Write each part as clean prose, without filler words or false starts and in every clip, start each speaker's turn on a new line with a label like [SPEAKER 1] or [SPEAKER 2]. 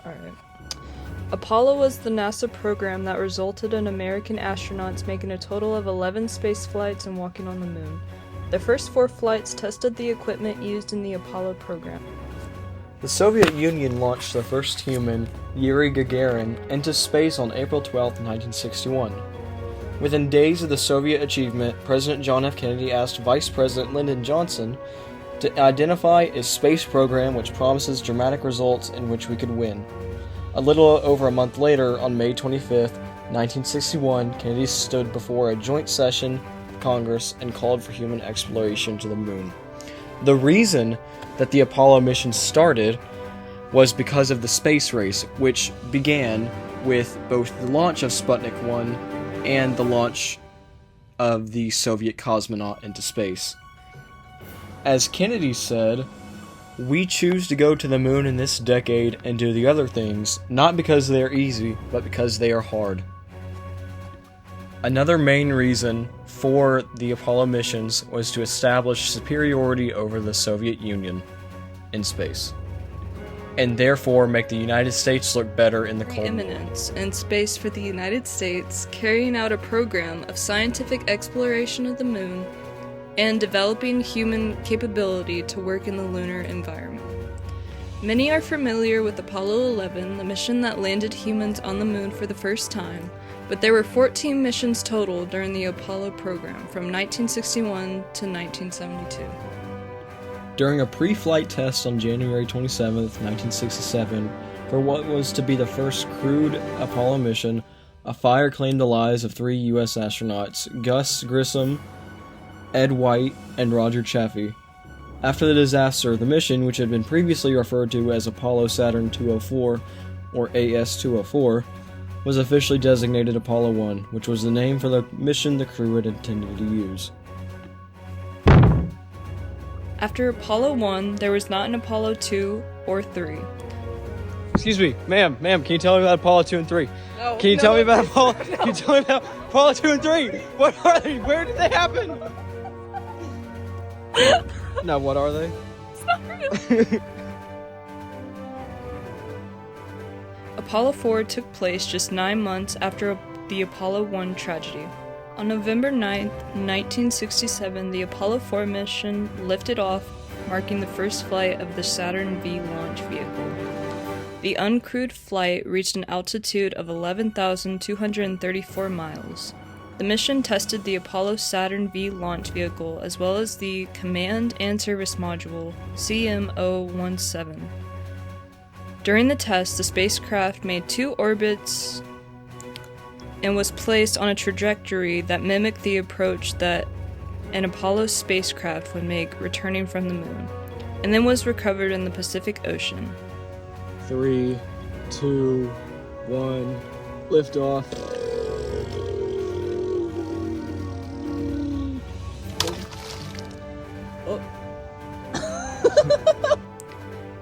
[SPEAKER 1] Alright. Apollo was the NASA program that resulted in American astronauts making a total of 11 space flights and walking on the moon. The first 4 flights tested the equipment used in the Apollo program.
[SPEAKER 2] The Soviet Union launched the first human, Yuri Gagarin, into space on April 12, 1961. Within days of the Soviet achievement, President John F. Kennedy asked Vice President Lyndon Johnson to identify a space program which promises dramatic results in which we could win. A little over a month later, on May 25, 1961, Kennedy stood before a joint session of Congress and called for human exploration to the moon. The reason that the Apollo mission started was because of the space race, which began with both the launch of Sputnik 1 and the launch of the Soviet cosmonaut into space. As Kennedy said, "We choose to go to the moon in this decade and do the other things, not because they are easy, but because they are hard." Another main reason for the Apollo missions was to establish superiority over the Soviet Union in space, and therefore make the United States look better in the Cold War.
[SPEAKER 1] Preeminence in space for the United States, carrying out a program of scientific exploration of the moon and developing human capability to work in the lunar environment. Many are familiar with Apollo 11, the mission that landed humans on the moon for the first time, but there were 14 missions total during the Apollo program from 1961 to 1972.
[SPEAKER 2] During a pre-flight test on January 27, 1967, for what was to be the first crewed Apollo mission, a fire claimed the lives of 3 U.S. astronauts, Gus Grissom, Ed White, and Roger Chaffee. After the disaster, the mission, which had been previously referred to as Apollo Saturn 204, or AS-204, was officially designated Apollo 1, which was the name for the mission the crew had intended to use.
[SPEAKER 1] After Apollo 1, there was not an Apollo 2 or 3.
[SPEAKER 2] Excuse me, ma'am, can you tell me about Apollo 2 and 3?
[SPEAKER 1] No,
[SPEAKER 2] Can you tell me about Apollo? Can you tell me about Apollo 2 and 3? What are they? Where did they happen? Now, what are they?
[SPEAKER 1] It's not real. Apollo 4 took place just 9 months after the Apollo 1 tragedy. On November 9, 1967, the Apollo 4 mission lifted off, marking the first flight of the Saturn V launch vehicle. The uncrewed flight reached an altitude of 11,234 miles. The mission tested the Apollo Saturn V launch vehicle as well as the Command and Service Module, CM-017. During the test, the spacecraft made 2 orbits and was placed on a trajectory that mimicked the approach that an Apollo spacecraft would make returning from the moon, and then was recovered in the Pacific Ocean.
[SPEAKER 2] 3, 2, 1, liftoff.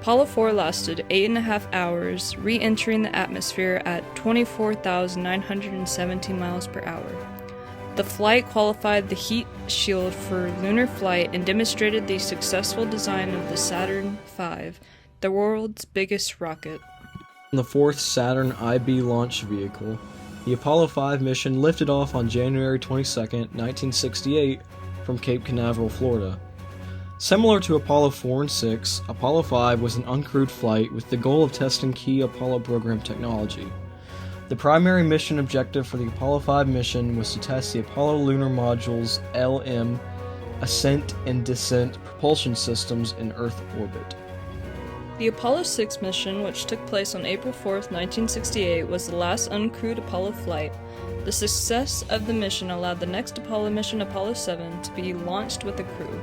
[SPEAKER 1] Apollo 4 lasted 8.5 hours, re-entering the atmosphere at 24,917 miles per hour. The flight qualified the heat shield for lunar flight and demonstrated the successful design of the Saturn V, the world's biggest rocket.
[SPEAKER 2] The 4th Saturn IB launch vehicle, the Apollo 5 mission lifted off on January 22, 1968, from Cape Canaveral, Florida. Similar to Apollo 4 and 6, Apollo 5 was an uncrewed flight with the goal of testing key Apollo program technology. The primary mission objective for the Apollo 5 mission was to test the Apollo lunar module's LM ascent and descent propulsion systems in Earth orbit.
[SPEAKER 1] The Apollo 6 mission, which took place on April 4, 1968, was the last uncrewed Apollo flight. The success of the mission allowed the next Apollo mission, Apollo 7, to be launched with a crew.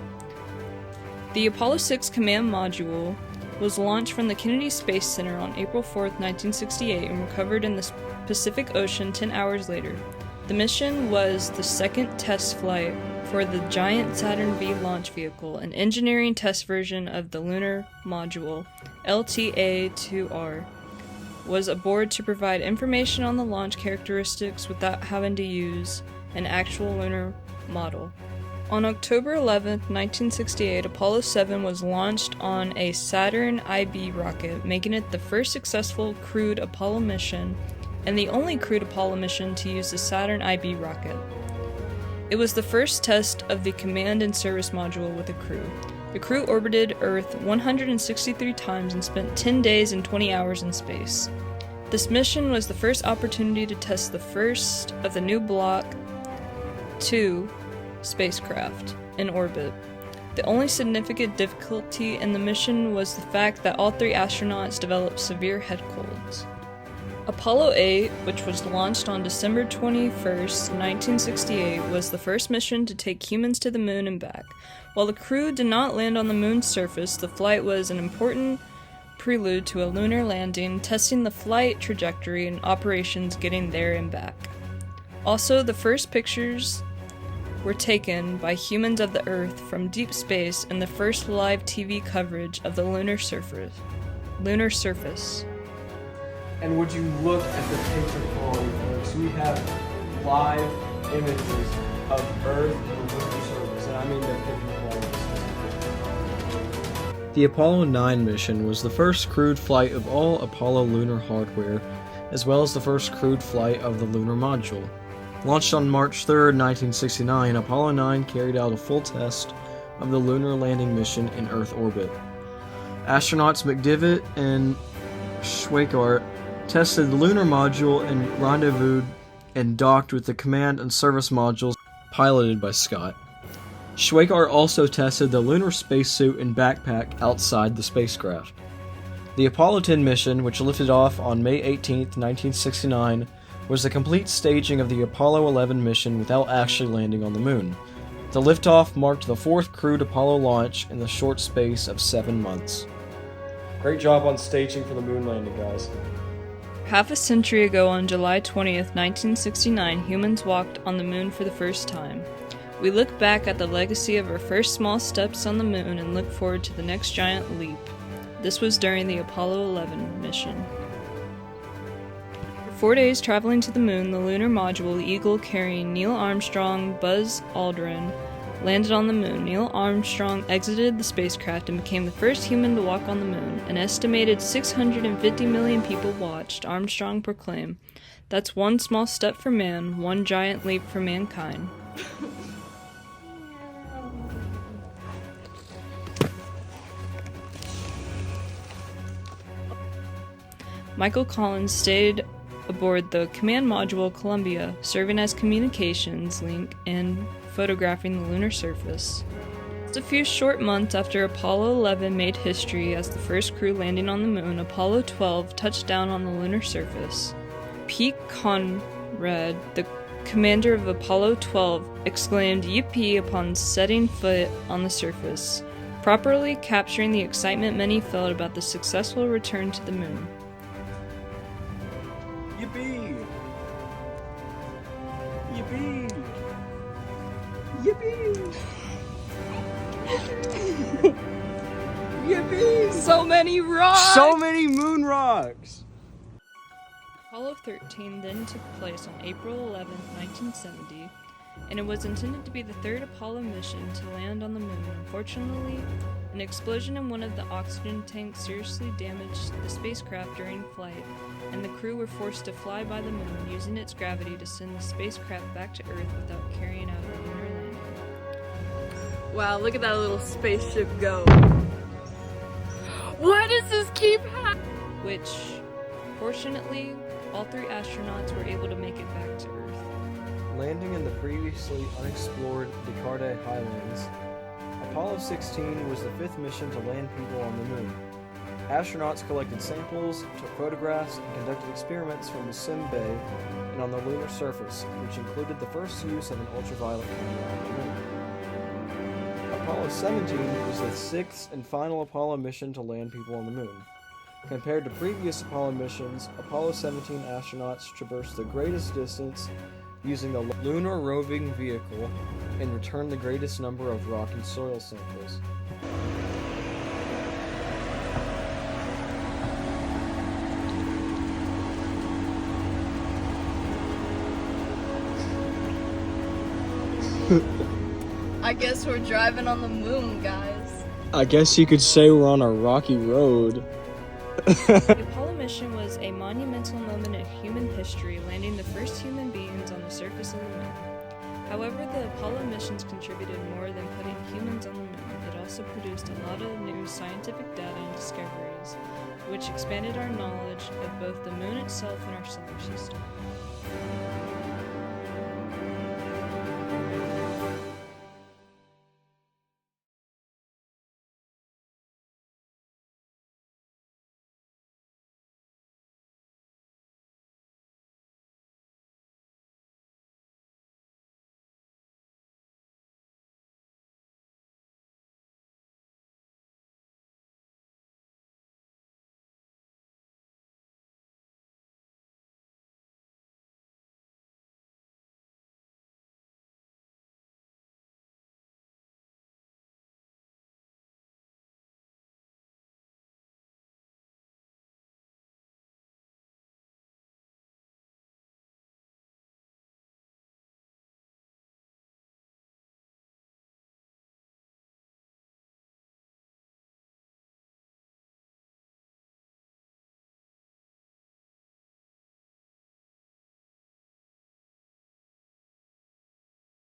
[SPEAKER 1] The Apollo 6 command module was launched from the Kennedy Space Center on April 4, 1968, and recovered in the Pacific Ocean 10 hours later. The mission was the second test flight for the giant Saturn V launch vehicle, an engineering test version of the lunar module, LTA-2R, was aboard to provide information on the launch characteristics without having to use an actual lunar model. On October 11, 1968, Apollo 7 was launched on a Saturn IB rocket, making it the first successful crewed Apollo mission and the only crewed Apollo mission to use the Saturn IB rocket. It was the first test of the command and service module with a crew. The crew orbited Earth 163 times and spent 10 days and 20 hours in space. This mission was the first opportunity to test the first of the new Block 2 spacecraft in orbit. The only significant difficulty in the mission was the fact that all 3 astronauts developed severe head colds. Apollo 8, which was launched on December 21, 1968, was the first mission to take humans to the moon and back. While the crew did not land on the moon's surface, the flight was an important prelude to a lunar landing, testing the flight trajectory and operations getting there and back. Also, the first pictures were taken by humans of the Earth from deep space and the first live TV coverage of the lunar surface.
[SPEAKER 2] And would you look at the picture quality, folks? We have live images of Earth and the lunar surface, and I mean the picture quality. The Apollo 9 mission was the first crewed flight of all Apollo lunar hardware, as well as the first crewed flight of the lunar module. Launched on March 3, 1969, Apollo 9 carried out a full test of the lunar landing mission in Earth orbit. Astronauts McDivitt and Schweikart tested the lunar module and rendezvoused and docked with the command and service modules piloted by Scott. Schweikart also tested the lunar spacesuit and backpack outside the spacecraft. The Apollo 10 mission, which lifted off on May 18, 1969, was the complete staging of the Apollo 11 mission without actually landing on the moon. The liftoff marked the 4th crewed Apollo launch in the short space of 7 months. Great job on staging for the moon landing, guys.
[SPEAKER 1] Half a century ago, on July 20th, 1969, humans walked on the moon for the first time. We look back at the legacy of our first small steps on the moon and look forward to the next giant leap. This was during the Apollo 11 mission. For 4 days traveling to the moon, the lunar module Eagle carrying Neil Armstrong, Buzz Aldrin, landed on the moon. Neil Armstrong exited the spacecraft and became the first human to walk on the moon. An estimated 650 million people watched. Armstrong proclaimed, "That's one small step for man, one giant leap for mankind." Michael Collins stayed aboard the command module Columbia, serving as communications link and photographing the lunar surface. Just a few short months after Apollo 11 made history as the first crew landing on the moon, Apollo 12 touched down on the lunar surface. Pete Conrad, the commander of Apollo 12, exclaimed "Yippee" upon setting foot on the surface, properly capturing the excitement many felt about the successful return to the moon.
[SPEAKER 2] Yippee! Yippee! Yippee! Yippee!
[SPEAKER 1] So many rocks!
[SPEAKER 2] So many moon rocks!
[SPEAKER 1] Apollo 13 then took place on April 11, 1970, and it was intended to be the 3rd Apollo mission to land on the moon. Unfortunately, an explosion in one of the oxygen tanks seriously damaged the spacecraft during flight, and the crew were forced to fly by the moon, using its gravity to send the spacecraft back to Earth without carrying out a lunar landing.
[SPEAKER 3] Wow, look at that little spaceship go. Why does this keep happening?
[SPEAKER 1] Which, fortunately, all 3 astronauts were able to make it back to Earth.
[SPEAKER 2] Landing in the previously unexplored Descartes Highlands, Apollo 16 was the 5th mission to land people on the moon. Astronauts collected samples, took photographs, and conducted experiments from the Sim Bay and on the lunar surface, which included the first use of an ultraviolet camera on the moon. Apollo 17 was the 6th and final Apollo mission to land people on the moon. Compared to previous Apollo missions, Apollo 17 astronauts traversed the greatest distance using the Lunar Roving Vehicle and returned the greatest number of rock and soil samples.
[SPEAKER 3] I guess we're driving on the moon, guys.
[SPEAKER 2] I guess you could say we're on a rocky road.
[SPEAKER 1] The Apollo mission was a monumental moment in human history, landing the first human beings on the surface of the moon. However, the Apollo missions contributed more than putting humans on the moon. It also produced a lot of new scientific data and discoveries, which expanded our knowledge of both the moon itself and our solar system.